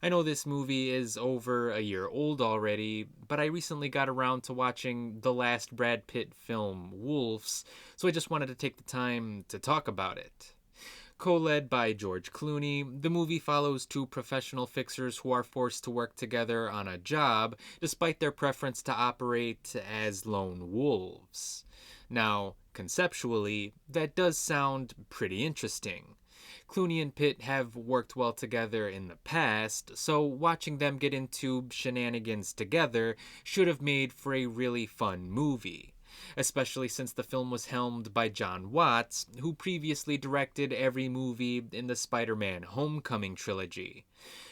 I know this movie is over a year old already, but I recently got around to watching the last Brad Pitt film, Wolves, so I just wanted to take the time to talk about it. Co-led by George Clooney, the movie follows two professional fixers who are forced to work together on a job despite their preference to operate as lone wolves. Now, conceptually, that does sound pretty interesting. Clooney and Pitt have worked well together in the past, so watching them get into shenanigans together should have made for a really fun movie, especially since the film was helmed by John Watts, who previously directed every movie in the Spider Man Homecoming trilogy.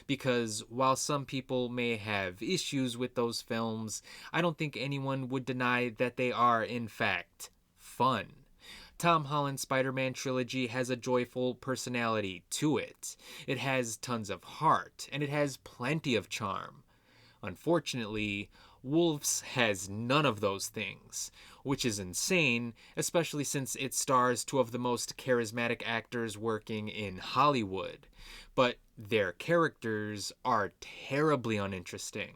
Because while some people may have issues with those films, I don't think anyone would deny that they are, in fact, fun. Tom Holland's Spider Man trilogy has a joyful personality to it. It has tons of heart, and it has plenty of charm. Unfortunately, Wolves has none of those things, which is insane, especially since it stars two of the most charismatic actors working in Hollywood. But their characters are terribly uninteresting.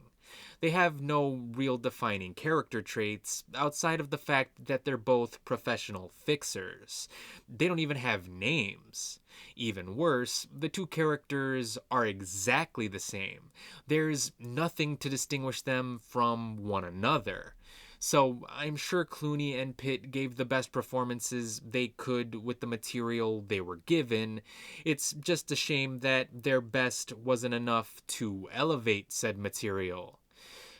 They have no real defining character traits outside of the fact that they're both professional fixers. They don't even have names. Even worse, the two characters are exactly the same. There's nothing to distinguish them from one another. So I'm sure Clooney and Pitt gave the best performances they could with the material they were given. It's just a shame that their best wasn't enough to elevate said material.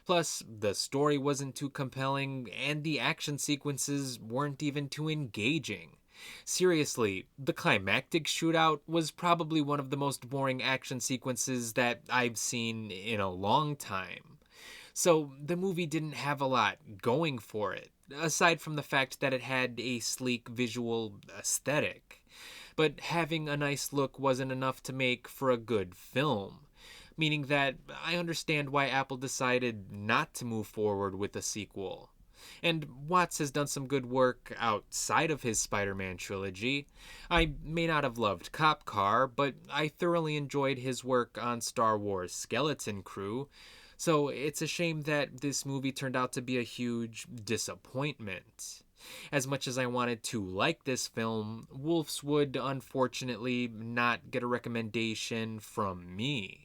Plus, the story wasn't too compelling, and the action sequences weren't even too engaging. Seriously, the climactic shootout was probably one of the most boring action sequences that I've seen in a long time. So, the movie didn't have a lot going for it, aside from the fact that it had a sleek visual aesthetic. But having a nice look wasn't enough to make for a good film, meaning that I understand why Apple decided not to move forward with a sequel. And Watts has done some good work outside of his Spider Man trilogy. I may not have loved Cop Car, but I thoroughly enjoyed his work on Star Wars Skeleton Crew, so it's a shame that this movie turned out to be a huge disappointment. As much as I wanted to like this film, Wolves would unfortunately not get a recommendation from me.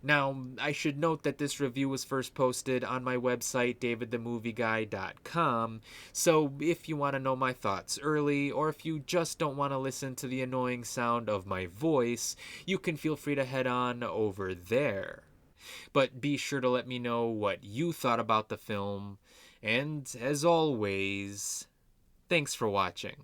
Now, I should note that this review was first posted on my website, davidthemovieguy.com, so if you want to know my thoughts early, or if you just don't want to listen to the annoying sound of my voice, you can feel free to head on over there. But be sure to let me know what you thought about the film, and as always, thanks for watching.